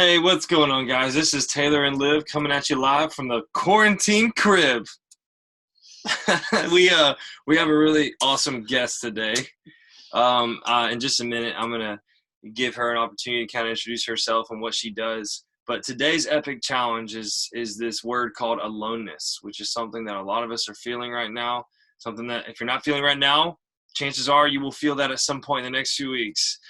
Hey, what's going on, guys? This is Taylor and Liv coming at you live from the quarantine crib. we uh we have a really awesome guest today. In just a minute, I'm gonna give her an opportunity to kind of introduce herself and what she does. But today's epic challenge is this word called aloneness, which is something that a lot of us are feeling right now. Something that if you're not feeling right now, chances are you will feel that at some point in the next few weeks.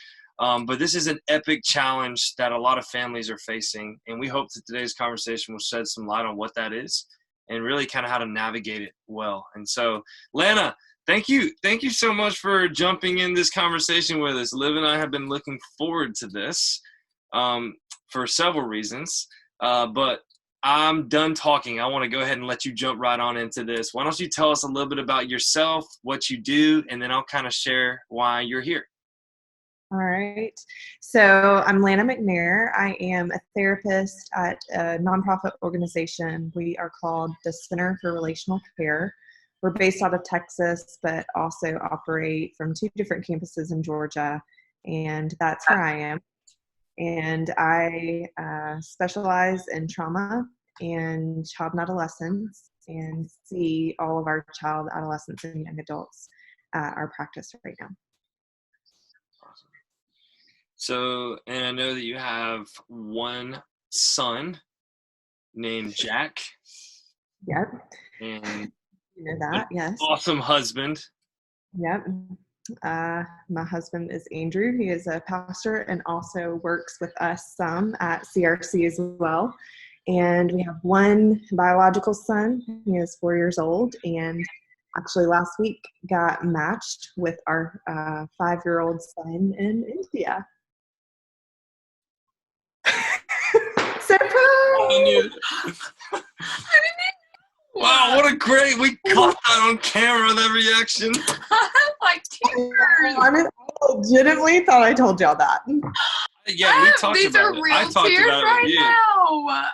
But this is an epic challenge that a lot of families are facing, and we hope that today's conversation will shed some light on what that is and really kind of how to navigate it well. And so, Lana, thank you so much for jumping in this conversation with us. Liv and I have been looking forward to this for several reasons, but I'm done talking. I want to go ahead and let you jump right on into this. Why don't you tell us a little bit about yourself, what you do, and then I'll kind of share why you're here. All right. So I'm Lana McNair. I am a therapist at a nonprofit organization. We are called the Center for Relational Care. We're based out of Texas, but also operate from two different campuses in Georgia, and that's where I am. And I specialize in trauma and child and adolescence and see all of our child, adolescents, and young adults at our practice right now. So, and I know that you have one son named Jack. Yep. And you know that, yes. Awesome husband. Yep. My husband is Andrew. He is a pastor and also works with us some at CRC as well. And we have one biological son. He is 4 years old, and actually last week got matched with our 5-year-old son in India. Surprise! Wow, what a great, we caught that on camera, that reaction. Like tears. I legitimately thought I told y'all that. Yeah, we talked These about are it. real I talked tears about it right with you. now.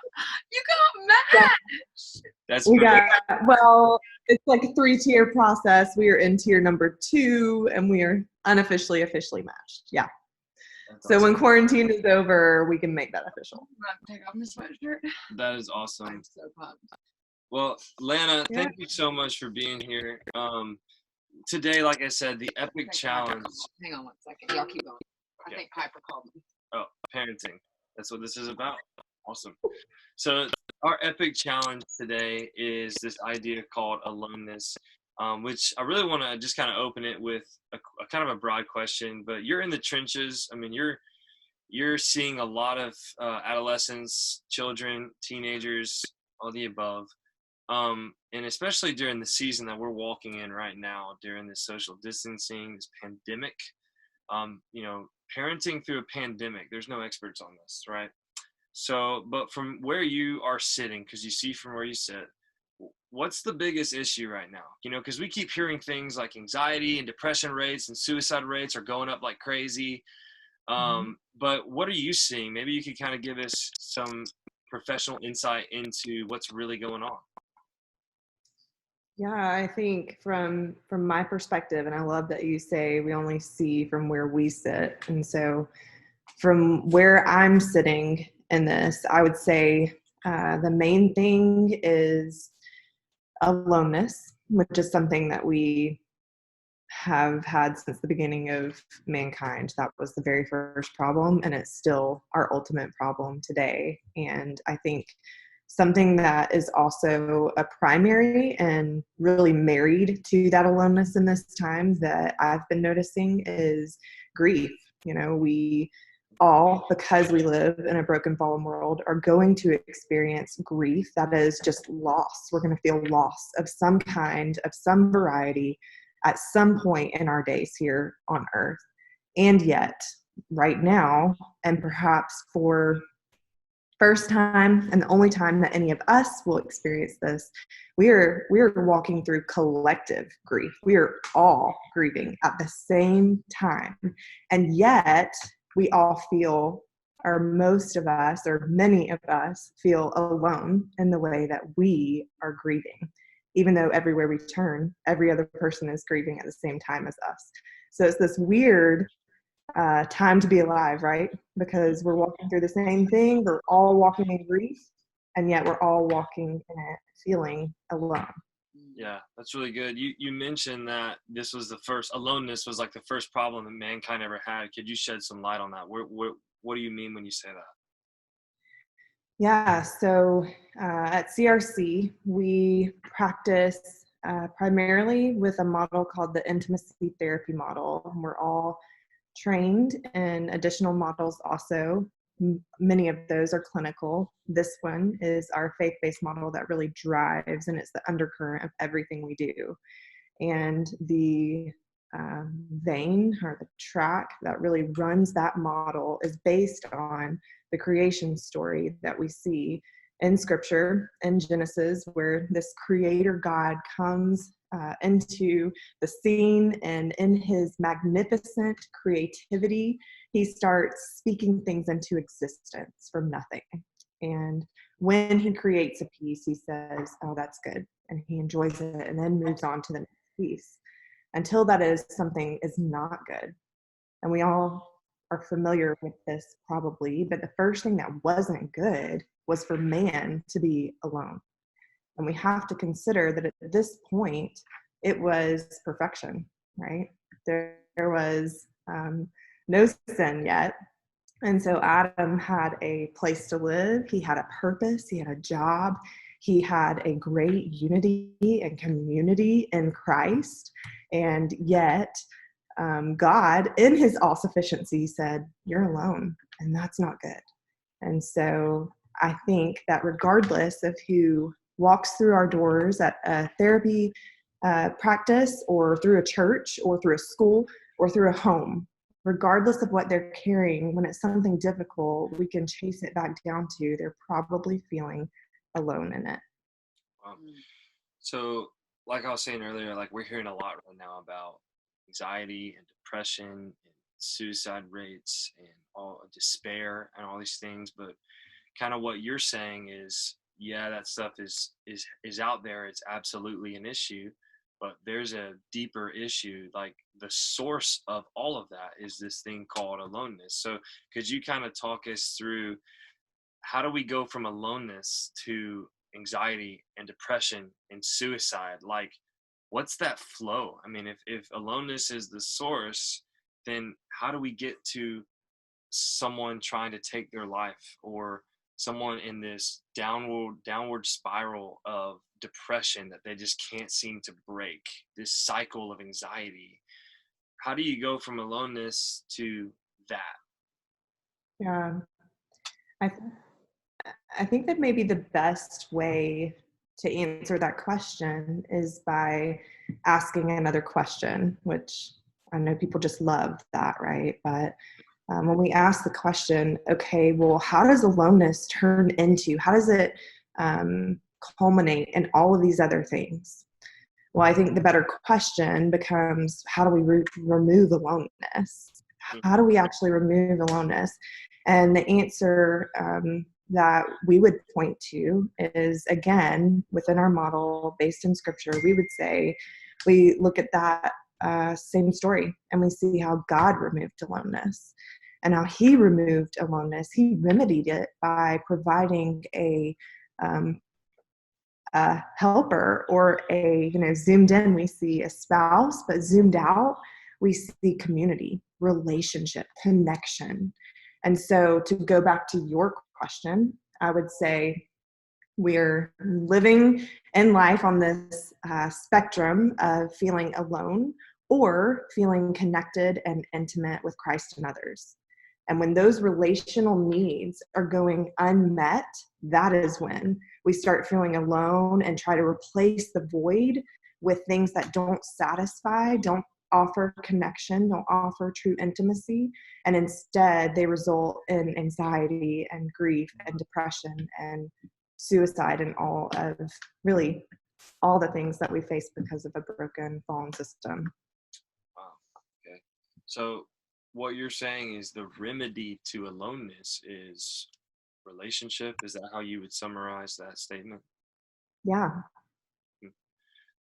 You got matched. That's We great. well, it's like a 3-tier process. We are in tier number 2, and we are officially matched. Yeah. That's So awesome. when quarantine is over, we can make that official. I'm about to take off my sweatshirt. That is awesome. I'm so pumped. Well, Lana, thank you so much for being here. Today, like I said, the epic challenge. Hang on one second. Y'all keep going. I think Piper called me. Oh, parenting. That's what this is about. Awesome. So our epic challenge today is this idea called aloneness, which I really want to just kind of open it with a kind of a broad question. But you're in the trenches. I mean, you're seeing a lot of adolescents, children, teenagers, all the above. And especially during the season that we're walking in right now, during this social distancing, this pandemic, parenting through a pandemic, there's no experts on this, right? So, but from where you are sitting, because you see from where you sit, what's the biggest issue right now? Because we keep hearing things like anxiety and depression rates and suicide rates are going up like crazy. But what are you seeing? Maybe you could kind of give us some professional insight into what's really going on. Yeah, I think from my perspective, and I love that you say we only see from where we sit. And so from where I'm sitting in this, I would say the main thing is aloneness, which is something that we have had since the beginning of mankind. That was the very first problem, and it's still our ultimate problem today. And I think something that is also a primary and really married to that aloneness in this time that I've been noticing is grief. We all, because we live in a broken, fallen world, are going to experience grief that is just loss. We're going to feel loss of some kind, of some variety, at some point in our days here on earth. And yet, right now, and perhaps for first time and the only time that any of us will experience this, we're walking through collective grief. We are all grieving at the same time. And yet we all feel, or most of us, or many of us feel alone in the way that we are grieving, even though everywhere we turn, every other person is grieving at the same time as us. So it's this weird time to be alive, right? Because we're walking through the same thing. We're all walking in grief, and yet we're all walking in it feeling alone. Yeah, that's really good. You mentioned that this was the first, aloneness was like the first problem that mankind ever had. Could you shed some light on that? What do you mean when you say that? Yeah, so at CRC, we practice primarily with a model called the intimacy therapy model. And we're all trained in additional models also. Many of those are clinical. This one is our faith-based model that really drives, and it's the undercurrent of everything we do. And the vein or the track that really runs that model is based on the creation story that we see in scripture in Genesis, where this creator God comes into the scene, and in his magnificent creativity, he starts speaking things into existence from nothing. And when he creates a piece, he says, oh, that's good. And he enjoys it and then moves on to the next piece until that is something is not good. And we all are familiar with this probably, but the first thing that wasn't good was for man to be alone. And we have to consider that at this point, it was perfection, right? There was no sin yet. And so Adam had a place to live. He had a purpose. He had a job. He had a great unity and community in Christ. And yet, God, in his all sufficiency, said, you're alone, and that's not good. And so I think that regardless of who walks through our doors at a therapy practice, or through a church, or through a school, or through a home, regardless of what they're carrying, when it's something difficult, we can chase it back down to they're probably feeling alone in it. So, like I was saying earlier, like we're hearing a lot right now about anxiety and depression and suicide rates and all despair and all these things. But kind of what you're saying is, yeah, that stuff is out there. It's absolutely an issue, but there's a deeper issue. Like the source of all of that is this thing called aloneness. So could you kind of talk us through how do we go from aloneness to anxiety and depression and suicide? Like, what's that flow? I mean, if aloneness is the source, then how do we get to someone trying to take their life, or someone in this downward spiral of depression that they just can't seem to break, this cycle of anxiety? How do you go from aloneness to that? Yeah, I, I think that maybe the best way to answer that question is by asking another question, which I know people just love that, right? But when we ask the question, okay, well, how does aloneness turn into, how does it culminate in all of these other things? Well, I think the better question becomes, how do we remove aloneness? How do we actually remove aloneness? And the answer that we would point to is, again, within our model based in scripture, we would say, we look at that same story and we see how God removed aloneness. And how he removed aloneness, he remedied it by providing a helper, or zoomed in, we see a spouse, but zoomed out, we see community, relationship, connection. And so to go back to your question, I would say we're living in life on this spectrum of feeling alone or feeling connected and intimate with Christ and others. And when those relational needs are going unmet, that is when we start feeling alone and try to replace the void with things that don't satisfy, don't offer connection, don't offer true intimacy. And instead, they result in anxiety and grief and depression and suicide and all the things that we face because of a broken, fallen system. Wow. Okay. So what you're saying is the remedy to aloneness is relationship. Is that how you would summarize that statement? Yeah.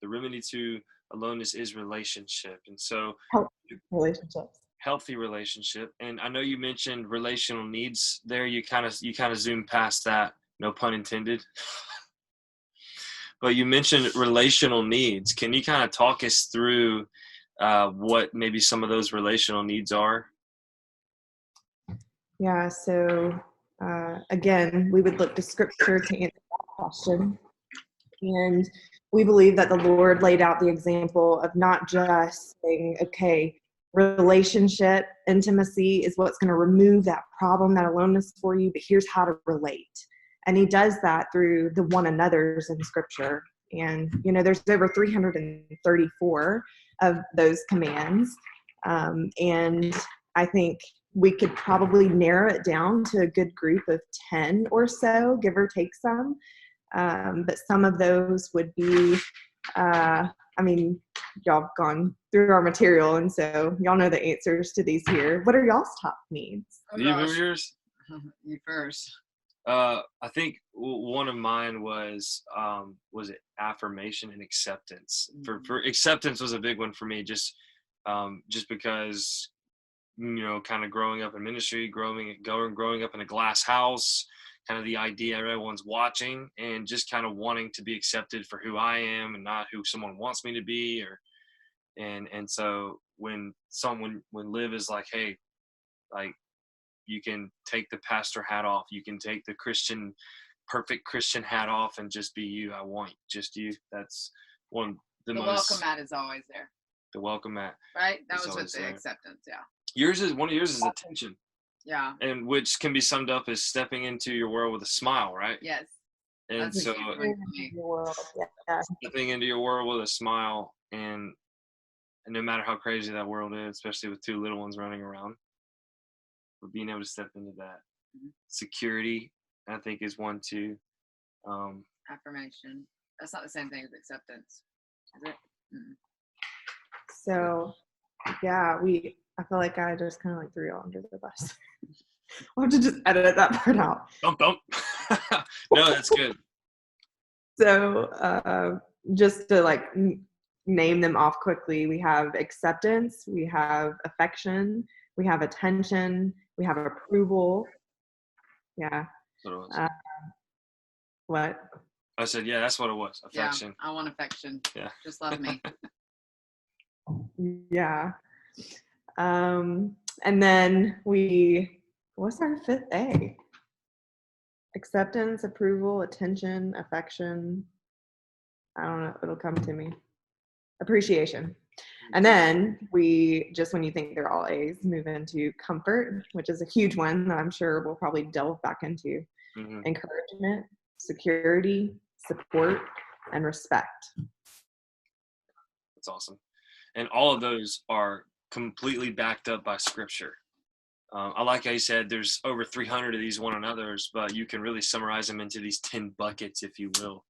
The remedy to aloneness is relationship. And so Help relationships. healthy relationship. And I know you mentioned relational needs there. You kind of zoomed past that, no pun intended. But you mentioned relational needs. Can you kind of talk us through what maybe some of those relational needs are? Yeah, so again, we would look to scripture to answer that question. And we believe that the Lord laid out the example of not just saying, okay, relationship, intimacy is what's going to remove that problem, that aloneness for you, but here's how to relate. And he does that through the one another's in scripture. And, there's over 334 of those commands. And I think we could probably narrow it down to a good group of 10 or so, give or take some. But some of those would be, y'all have gone through our material, and so y'all know the answers to these here. What are y'all's top needs? Oh, Do you remember gosh. yours? You first. I think one of mine was it affirmation and acceptance. For acceptance was a big one for me, just because, kind of growing up in ministry, growing up in a glass house, kind of the idea everyone's watching, and just kind of wanting to be accepted for who I am and not who someone wants me to be, and so when Liv is like, hey, like, you can take the pastor hat off, you can take the perfect Christian hat off and just be you. I want just you. That's one of the most. Welcome mat is always there. The welcome mat. Right? That is was with always the there. acceptance, yeah. One of yours is attention. Yeah. And which can be summed up as stepping into your world with a smile, right? Yes. And That's so a huge one for me. stepping into your world with a smile, and no matter how crazy that world is, especially with two little ones running around, but being able to step into that. Mm-hmm. Security, I think, is one too. Affirmation. That's not the same thing as acceptance, is it? Mm-mm. So, yeah, I feel like I just kind of like threw y'all under the bus. I'll have to just edit that part out. Bump. No, that's good. So, just to like name them off quickly, we have acceptance, we have affection, we have attention, we have approval. Yeah. What? I said, yeah, that's what it was. Affection. Yeah, I want affection. Yeah. Just love me. Yeah. And then what's our fifth A? Acceptance, approval, attention, affection. I don't know. It'll come to me. Appreciation. And then we, just when you think they're all A's, move into comfort, which is a huge one that I'm sure we'll probably delve back into. Mm-hmm. Encouragement, security, support, and respect. That's awesome. And all of those are completely backed up by scripture. I like how you said there's over 300 of these one another's, but you can really summarize them into these 10 buckets, if you will.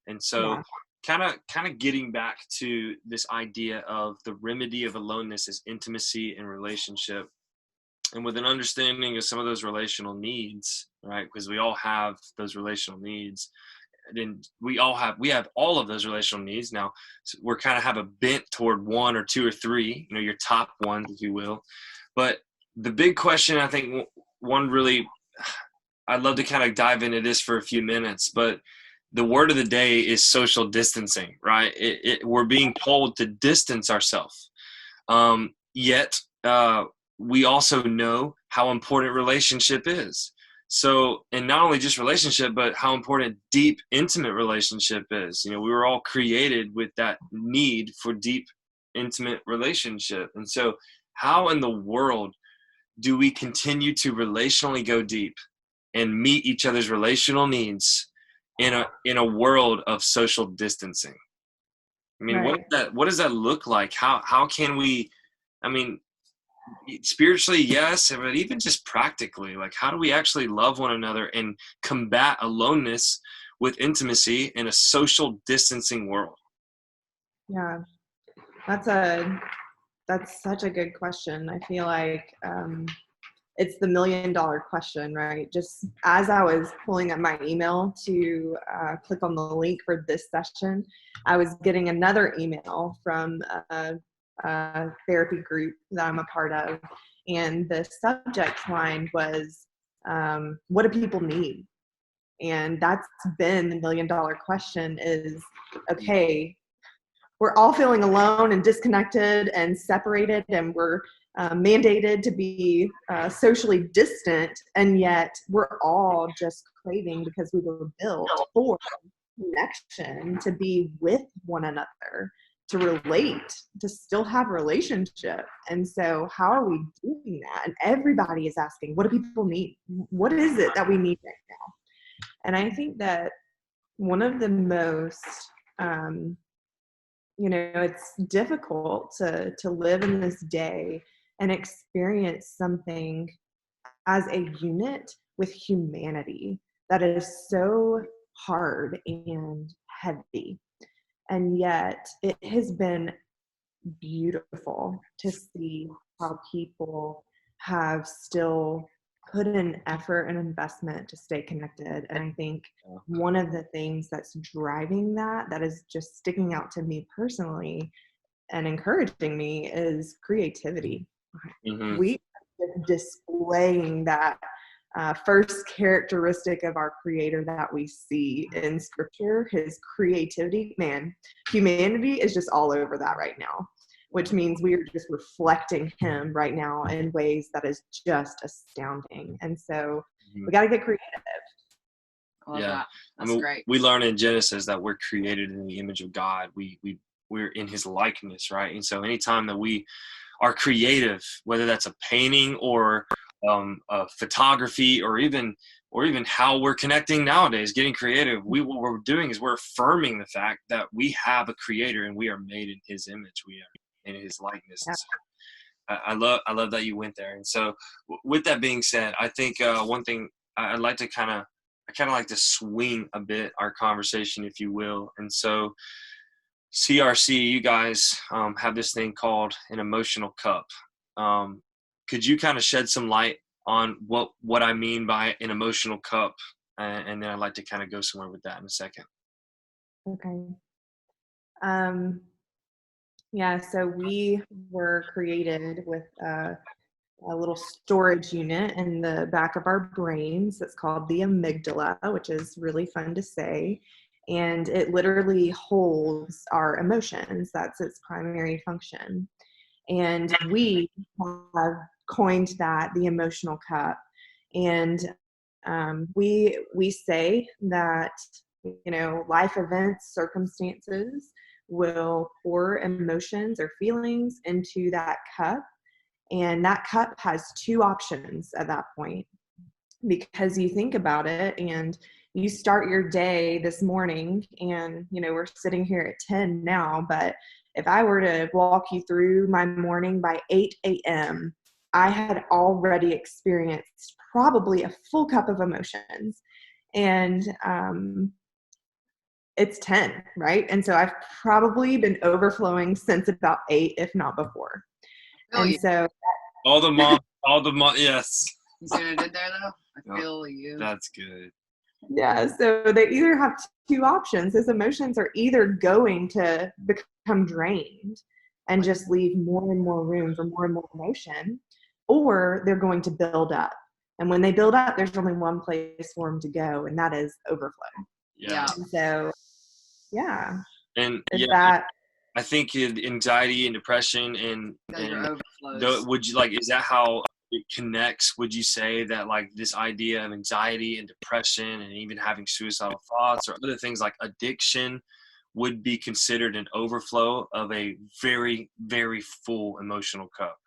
And so kind of getting back to this idea of the remedy of aloneness is intimacy and relationship. And with an understanding of some of those relational needs, right? Because we all have those relational needs. And we have all of those relational needs. Now, so we're kind of have a bent toward one or two or three, your top ones, if you will. But the big question, I think I'd love to kind of dive into this for a few minutes, but the word of the day is social distancing, right? We're being told to distance ourselves. Yet we also know how important relationship is. So, and not only just relationship, but how important deep, intimate relationship is. We were all created with that need for deep, intimate relationship. And so how in the world do we continue to relationally go deep and meet each other's relational needs in a world of social distancing? I mean, Right. what does that look like? How can we, spiritually, yes, but even just practically, like, how do we actually love one another and combat aloneness with intimacy in a social distancing world? Yeah, that's such a good question. I feel like it's the $1 million question, right? Just as I was pulling up my email to click on the link for this session, I was getting another email from a therapy group that I'm a part of. And the subject line was, what do people need? And that's been the $1 million question is, okay, we're all feeling alone and disconnected and separated, and we're mandated to be socially distant, and yet we're all just craving, because we were built for connection, to be with one another, to relate, to still have relationship. And so how are we doing that? And everybody is asking, what do people need? What is it that we need right now? And I think that one of the most, it's difficult to live in this day and experience something as a unit with humanity that is so hard and heavy. And yet it has been beautiful to see how people have still put in effort and investment to stay connected. And I think one of the things that's driving that is just sticking out to me personally and encouraging me, is creativity. Mm-hmm. We are displaying that first characteristic of our Creator that we see in Scripture, his creativity. Man, humanity is just all over that right now, which means we are just reflecting him right now in ways that is just astounding. And so we got to get creative. I love that. That's great. We learn in Genesis that we're created in the image of God. We're in his likeness, right? And so anytime that we are creative, whether that's a painting or a photography, or even how we're connecting nowadays, getting creative, what we're doing is we're affirming the fact that we have a Creator and we are made in his image. We are in his likeness. Yeah. So I love that you went there. And so with that being said, I think one thing I'd like to kind of like to swing a bit our conversation, if you will. And so CRC, you guys have this thing called an emotional cup. Could you kind of shed some light on what I mean by an emotional cup? And then I'd like to kind of go somewhere with that in a second. Okay. Yeah, so we were created with a little storage unit in the back of our brains that's called the amygdala, which is really fun to say. And it literally holds our emotions. That's its primary function. And we have coined that the emotional cup. And we say that, life events, circumstances will pour emotions or feelings into that cup. And that cup has two options at that point, because you think about it and you start your day this morning, and, we're sitting here at 10 now, but if I were to walk you through my morning by 8 a.m., I had already experienced probably a full cup of emotions. And it's 10, right? And so I've probably been overflowing since about 8, if not before. And so all the mom, yes. You see what I did there, though? I feel you. That's good. Yeah, so they either have two options. Those emotions are either going to become drained and just leave more and more room for more and more emotion, or they're going to build up. And when they build up, there's only one place for them to go, and that is overflow. Yeah. And so, yeah. And I think anxiety and depression and is that how it connects? Would you say that, like, this idea of anxiety and depression and even having suicidal thoughts or other things like addiction would be considered an overflow of a very, very full emotional cup?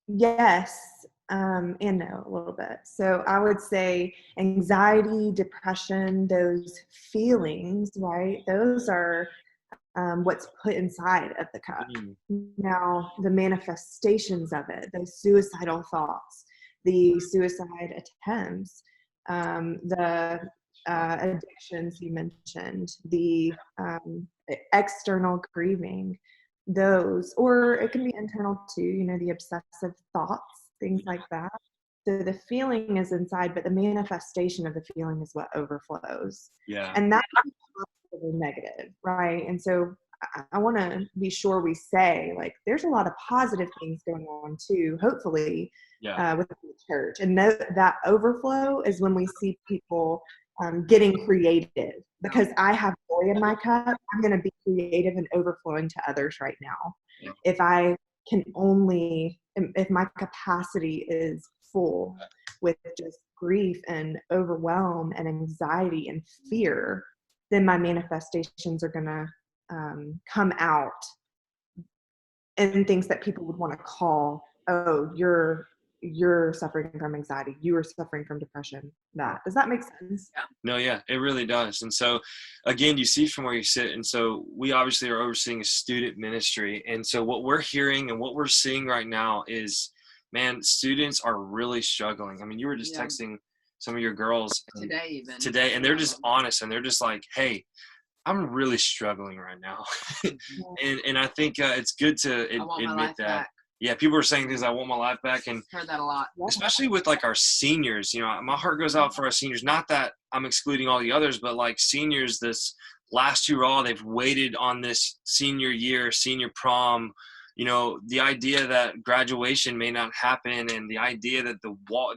Yes, and no, a little bit. So I would say anxiety, depression, those feelings, right? Those are what's put inside of the cup. Now, the manifestations of it, those suicidal thoughts, the suicide attempts, the addictions you mentioned, the external grieving, those, or it can be internal too, the obsessive thoughts, things like that. So the feeling is inside, but the manifestation of the feeling is what overflows. Yeah. And that's negative, right? And so I want to be sure we say, like, there's a lot of positive things going on too, hopefully, with the church. And that overflow is when we see people getting creative, because I have joy in my cup. I'm going to be creative and overflowing to others right now. Yeah. If my capacity is full with just grief and overwhelm and anxiety and fear, then my manifestations are going to come out in things that people would want to call, oh, you're suffering from anxiety, you are suffering from depression. Does that make sense? No, yeah, it really does. And so again, you see from where you sit, and so we obviously are overseeing a student ministry, and so what we're hearing and what we're seeing right now is, man, students are really struggling. I mean, you were just texting some of your girls today, and they're just honest, and they're just like, hey, I'm really struggling right now. and I think it's good to admit that. Back. Yeah, people are saying things, I want my life back. And heard that a lot. Especially with like our seniors, you know, my heart goes out for our seniors. Not that I'm excluding all the others, but like seniors, this last hurrah, they've waited on this senior year, senior prom, you know, the idea that graduation may not happen, and the idea that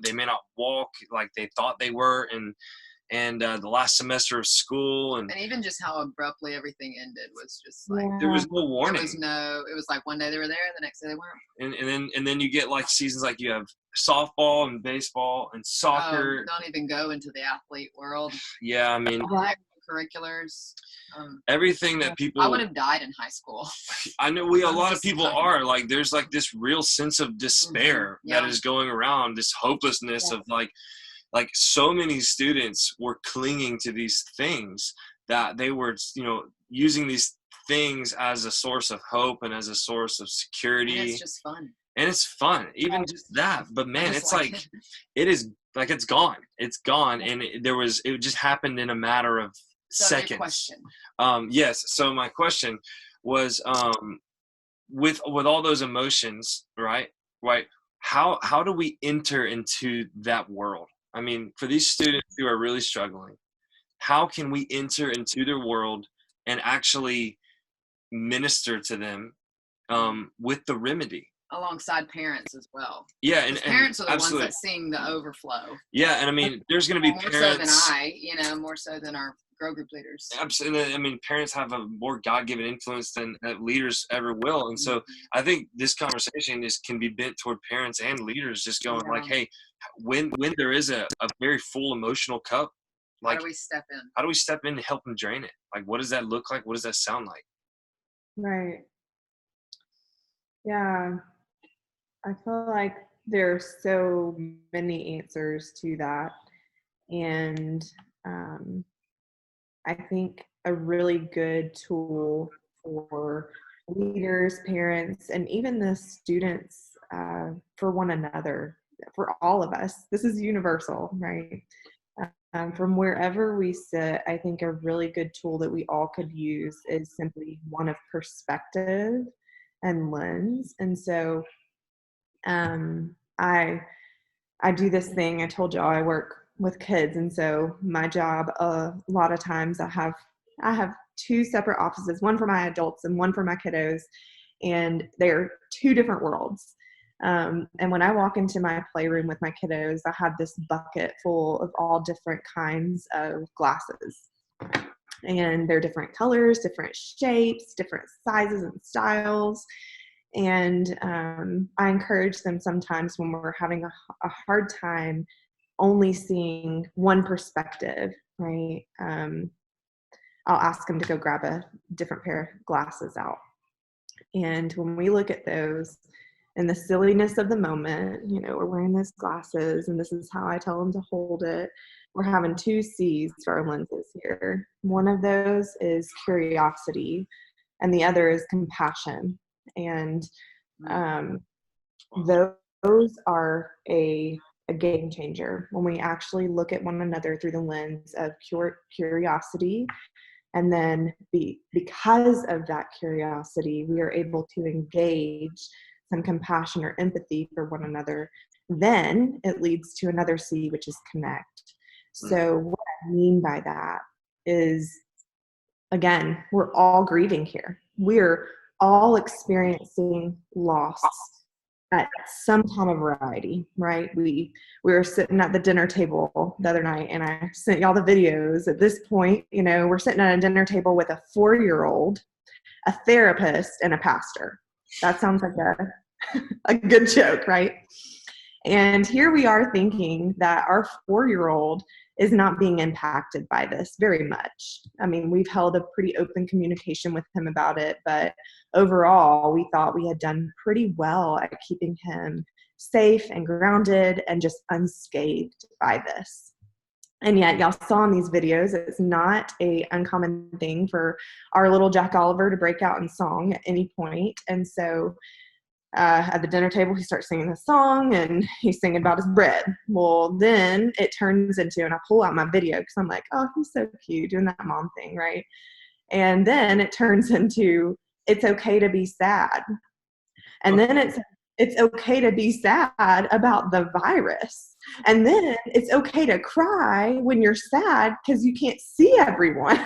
they may not walk like they thought they were, and the last semester of school, and even just how abruptly everything ended was just like there was no warning. It was like one day they were there, the next day they weren't. And then you get like seasons like you have softball and baseball and soccer. Don't even go into the athlete world. Yeah, I mean, extracurriculars. Everything that people. I would have died in high school. I know a lot of people are like, there's like this real sense of despair that is going around, this hopelessness of like so many students were clinging to these things that they were, you know, using these things as a source of hope and as a source of security. And it's just fun. And it's fun, even just that. But man, it's like, it is like, it's gone. It's gone. And it just happened in a matter of seconds. Your question. Yes. So my question was, with all those emotions, right? How do we enter into that world? I mean, for these students who are really struggling, how can we enter into their world and actually minister to them with the remedy? Alongside parents as well. Yeah, and parents are the absolutely. Ones that seeing the overflow. Yeah, and I mean, there's going to be more parents. so than more so than our grow group leaders. Absolutely. I mean, parents have a more God-given influence than leaders ever will. And so I think this conversation can be bent toward parents and leaders, just going like, hey, when there is a very full emotional cup, like, how do we step in? How do we step in and help them drain it? Like, what does that look like? What does that sound like? Right. Yeah. I feel like there's so many answers to that. And I think a really good tool for leaders, parents, and even the students, for one another, for all of us. This is universal, right? From wherever we sit, I think a really good tool that we all could use is simply one of perspective and lens. And so I do this thing. I told y'all I work with kids, and so my job, a lot of times I have two separate offices, one for my adults and one for my kiddos, and they're two different worlds. And when I walk into my playroom with my kiddos, I have this bucket full of all different kinds of glasses, and they're different colors, different shapes, different sizes and styles. And I encourage them sometimes when we're having a hard time only seeing one perspective, right? I'll ask them to go grab a different pair of glasses out. And when we look at those and the silliness of the moment, you know, we're wearing those glasses and this is how I tell them to hold it. We're having two C's for our lenses here. One of those is curiosity and the other is compassion. And those are a game changer when we actually look at one another through the lens of curiosity. And then because of that curiosity, we are able to engage some compassion or empathy for one another. Then it leads to another C, which is connect. So what I mean by that is, again, we're all grieving here. we're all experiencing loss at some kind of variety, right? We were sitting at the dinner table the other night, and I sent y'all the videos. At this point, we're sitting at a dinner table with a 4-year-old, a therapist, and a pastor. That sounds like a good joke, right? And here we are thinking that our 4-year-old is not being impacted by this very much. I mean, we've held a pretty open communication with him about it, but overall, we thought we had done pretty well at keeping him safe and grounded and just unscathed by this. And yet, y'all saw in these videos, it's not an uncommon thing for our little Jack Oliver to break out in song at any point. And so at the dinner table, he starts singing a song, and he's singing about his bread. Well, then it turns into, and I pull out my video because I'm like, oh, he's so cute doing that mom thing, right? And then it turns into, it's okay to be sad. And then it's okay to be sad about the virus. And then it's okay to cry when you're sad because you can't see everyone.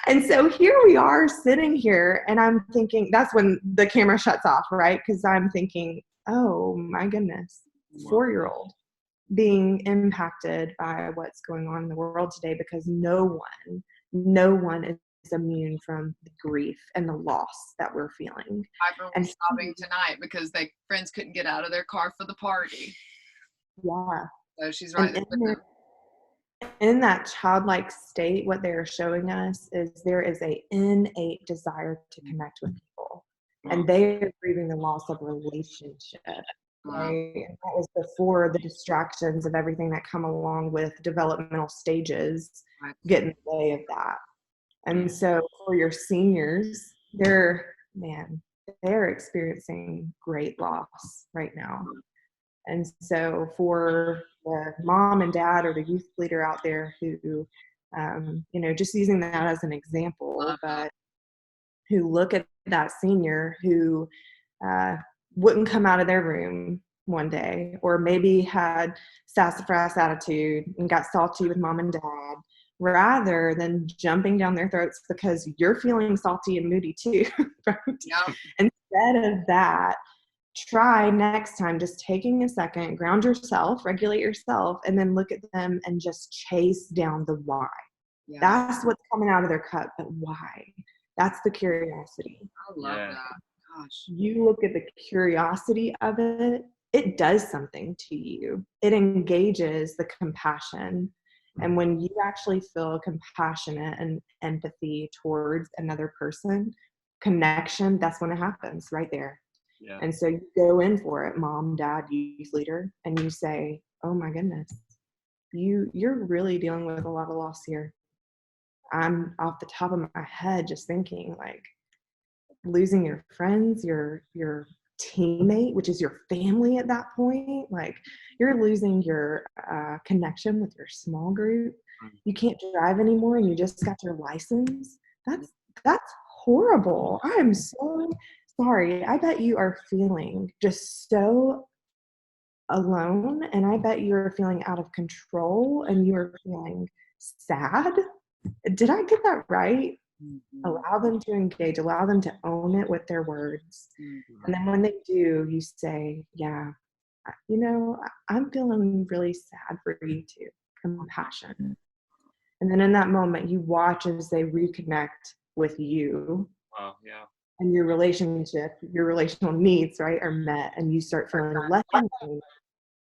And so here we are sitting here, and I'm thinking, that's when the camera shuts off, right? Because I'm thinking, oh my goodness, 4-year-old being impacted by what's going on in the world today, because no one is immune from the grief and the loss that we're feeling. Piper was sobbing tonight because friends couldn't get out of their car for the party. Yeah. So she's right there with them. In that childlike state, what they're showing us is there is an innate desire to connect with people, and they are grieving the loss of relationship. Right? And that was before the distractions of everything that come along with developmental stages get in the way of that. And so for your seniors, they're experiencing great loss right now. And so for the mom and dad or the youth leader out there who, just using that as an example, but who look at that senior who wouldn't come out of their room one day, or maybe had sassafras attitude and got salty with mom and dad, rather than jumping down their throats because you're feeling salty and moody too, right? Yep. Instead of that, try next time just taking a second, ground yourself, regulate yourself, and then look at them and just chase down the why. Yeah. That's what's coming out of their cup, but why? That's the curiosity. I love that. Gosh. You look at the curiosity of it, it does something to you. It engages the compassion. And when you actually feel compassionate and empathy towards another person, connection, that's when it happens right there. Yeah. And so you go in for it, mom, dad, youth leader, and you say, oh my goodness, you're really dealing with a lot of loss here. I'm off the top of my head just thinking, like, losing your friends, your teammate, which is your family at that point. Like, you're losing your connection with your small group. You can't drive anymore and you just got your license. That's horrible. I am so sorry. I bet you are feeling just so alone, and I bet you're feeling out of control, and you're feeling sad. Did I get that right? Mm-hmm. Allow them to engage, allow them to own it with their words. Mm-hmm. And then when they do, you say, yeah, I'm feeling really sad for you too. Compassion. And then in that moment, you watch as they reconnect with you. Wow, yeah. And your relational needs, right, are met, and you start feeling less alone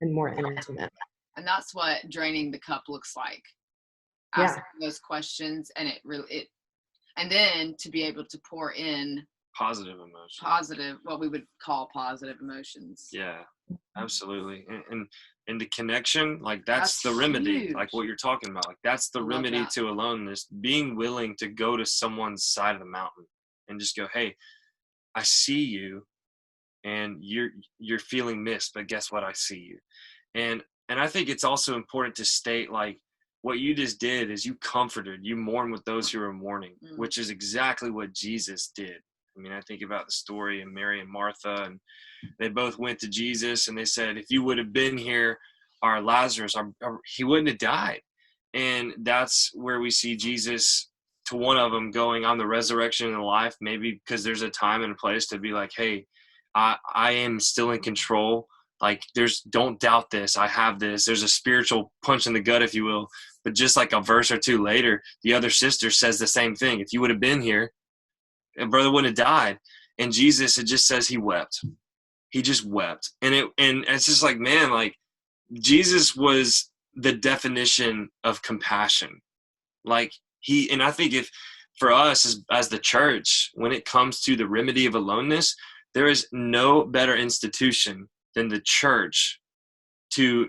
and more intimate. And that's what draining the cup looks like. Asking those questions, and and then to be able to pour in positive emotions. What we would call positive emotions. Yeah, absolutely. And the connection, like that's the remedy, huge. Like what you're talking about. Like that's the remedy to aloneness, being willing to go to someone's side of the mountain and just go, hey, I see you and you're feeling missed, but guess what? I see you. And I think it's also important to state, like, what you just did is you mourned with those who are mourning, which is exactly what Jesus did. I mean, I think about the story of Mary and Martha, and they both went to Jesus and they said, if you would have been here, our Lazarus, he wouldn't have died. And that's where we see Jesus to one of them going, "I'm the resurrection and the life," maybe because there's a time and a place to be like, "Hey, I am still in control. Like, don't doubt this. I have this." There's a spiritual punch in the gut, if you will. But just like a verse or two later, the other sister says the same thing. If you would have been here, and brother wouldn't have died. And Jesus, it just says he wept. He just wept. And it's just like, man, like Jesus was the definition of compassion. Like and I think if for us as the church, when it comes to the remedy of aloneness, there is no better institution than the church to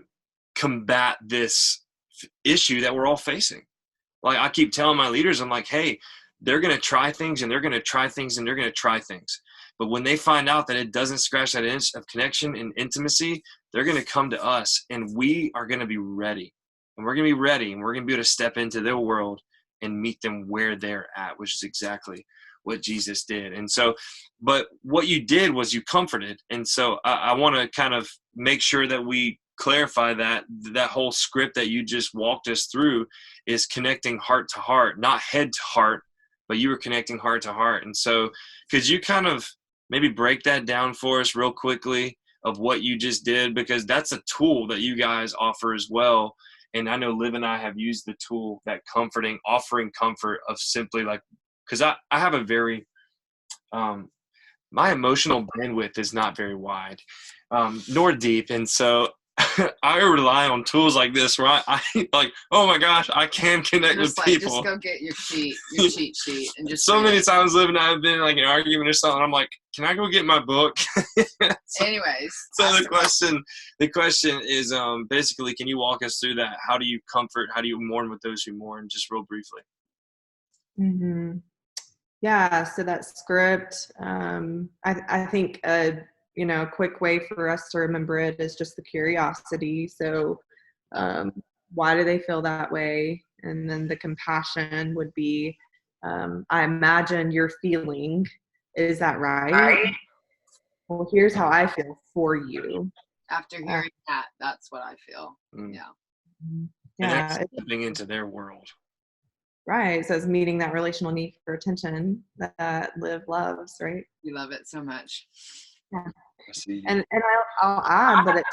combat this issue that we're all facing. Like I keep telling my leaders, I'm like, hey, they're going to try things and they're going to try things and they're going to try things. But when they find out that it doesn't scratch that inch of connection and intimacy, they're going to come to us and we are going to be ready. And we're going to be ready and we're going to be able to step into their world and meet them where they're at, which is exactly what Jesus did. And so, but what you did was you comforted. And so I want to kind of make sure that we clarify that whole script that you just walked us through is connecting heart to heart, not head to heart, but you were connecting heart to heart. And so could you kind of maybe break that down for us real quickly of what you just did? Because that's a tool that you guys offer as well. And I know Liv and I have used the tool, that offering comfort of simply like, because I have a very, my emotional bandwidth is not very wide, nor deep. And so I rely on tools like this where I like, oh my gosh, I can connect with people. Just go get your cheat sheet. And just so many times Liv and I have been in like an argument or something. I'm like, can I go get my book? Anyways. So the question is basically, can you walk us through that? How do you comfort? How do you mourn with those who mourn? Just real briefly. Mm-hmm. Yeah. So that script, I think a quick way for us to remember it is just the curiosity. So why do they feel that way? And then the compassion would be, I imagine you're feeling, is that right? Well, here's how I feel for you. After hearing that, that's what I feel. Mm. Yeah. Yeah. And stepping into their world. Right. So it's meeting that relational need for attention that Liv loves, right? You love it so much. Yeah. And I'll add that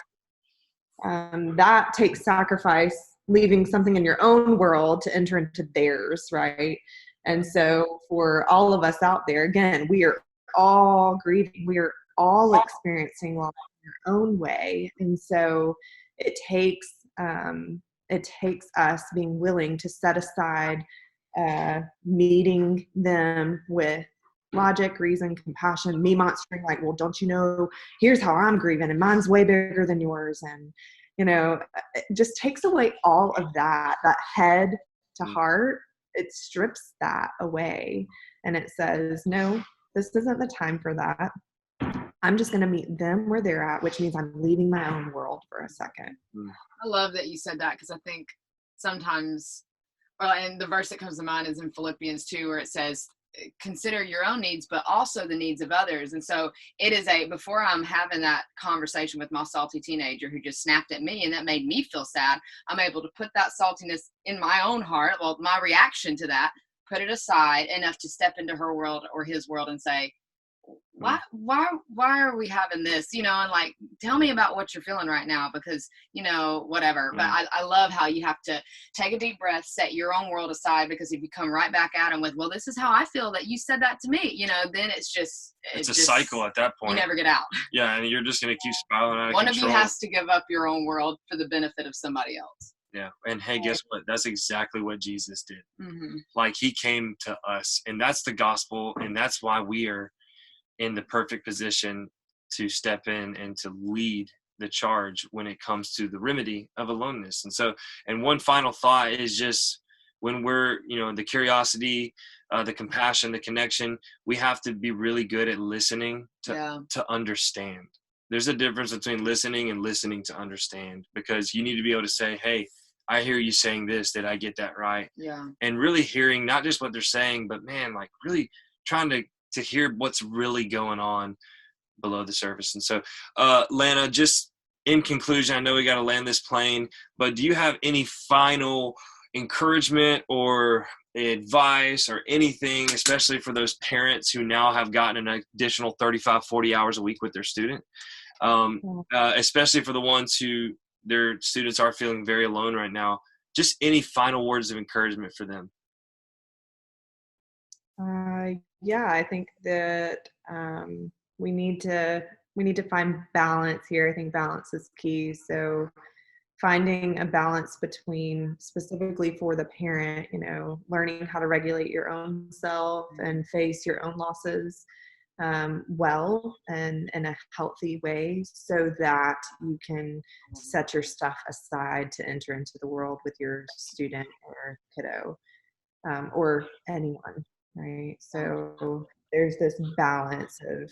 that takes sacrifice, leaving something in your own world to enter into theirs, right? And so for all of us out there, again, we are all grieving. We are all experiencing loss in our own way. And so it takes us being willing to set aside meeting them with logic, reason, compassion, me monstering like, well, don't you know, here's how I'm grieving and mine's way bigger than yours. And, it just takes away all of that head to heart. It strips that away and it says, no, this isn't the time for that. I'm just going to meet them where they're at, which means I'm leaving my own world for a second. I love that you said that because I think sometimes, and the verse that comes to mind is in Philippians 2, where it says, consider your own needs, but also the needs of others. And so it is before I'm having that conversation with my salty teenager who just snapped at me and that made me feel sad, I'm able to put that saltiness in my own heart, well, my reaction to that, put it aside enough to step into her world or his world and say, why are we having this, and like, tell me about what you're feeling right now, because, whatever. But I love how you have to take a deep breath, set your own world aside, because if you come right back at them with, well, this is how I feel that you said that to me, then it's a cycle at that point. You never get out. Yeah. And you're just going to keep spiraling out of control. One of you has to give up your own world for the benefit of somebody else. Yeah. And hey, guess what? That's exactly what Jesus did. Mm-hmm. Like he came to us, and that's the gospel. And that's why we are in the perfect position to step in and to lead the charge when it comes to the remedy of aloneness. And so, and one final thought is just when we're, the curiosity, the compassion, the connection, we have to be really good at listening to understand. There's a difference between listening and listening to understand, because you need to be able to say, hey, I hear you saying this. Did I get that right? Yeah. And really hearing not just what they're saying, but man, like really trying to hear what's really going on below the surface. And so, Lana, just in conclusion, I know we got to land this plane, but do you have any final encouragement or advice or anything, especially for those parents who now have gotten an additional 35, 40 hours a week with their student, especially for the ones who their students are feeling very alone right now, just any final words of encouragement for them? Yeah, I think that we need to find balance here. I think balance is key. So finding a balance between, specifically for the parent, learning how to regulate your own self and face your own losses well and in a healthy way, so that you can set your stuff aside to enter into the world with your student or kiddo, or anyone, right? So there's this balance of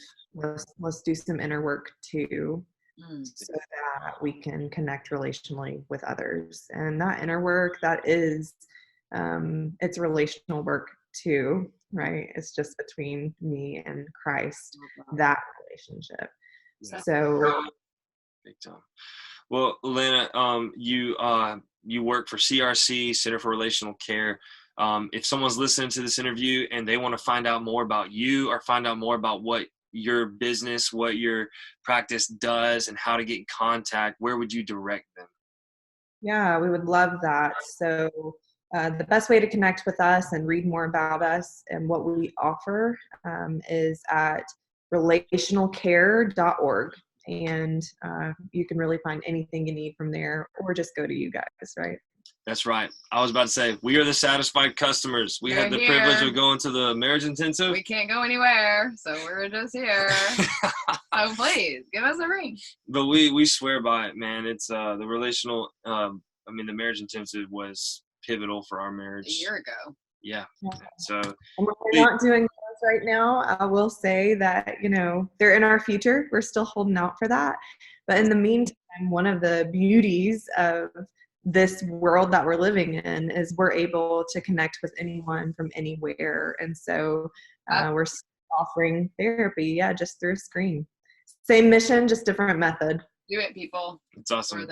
let's do some inner work too, so that we can connect relationally with others. And that inner work, that is, it's relational work too, right? It's just between me and Christ, that relationship. Yeah. So Big time. Well, Lena, you work for CRC, Center for Relational Care. If someone's listening to this interview and they want to find out more about you or find out more about what your business, what your practice does, and how to get in contact, where would you direct them? yeah, we would love that. So the best way to connect with us and read more about us and what we offer is at relationalcare.org. And you can really find anything you need from there, or just go to you guys, right? That's right. I was about to say, we are the satisfied customers. We had the privilege of going to the marriage intensive. We can't go anywhere, so we're just here. So please, give us a ring. But we swear by it, man. It's the relational, the marriage intensive was pivotal for our marriage. A year ago. Yeah. So and we're not doing those right now. I will say that, they're in our future. We're still holding out for that. But in the meantime, one of the beauties of this world that we're living in is we're able to connect with anyone from anywhere. And so we're offering therapy, just through a screen. Same mission, just different method. Do it, people. It's awesome.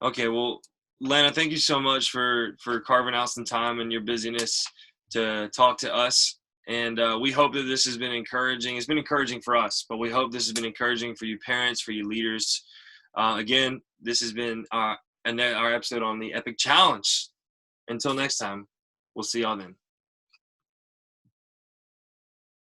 Okay, well, Lana, thank you so much for carving out some time in your busyness to talk to us. And we hope that this has been encouraging. It's been encouraging for us, but we hope this has been encouraging for you parents, for you leaders. Again, this has been our episode on the Epic Challenge. Until next time, we'll see y'all then.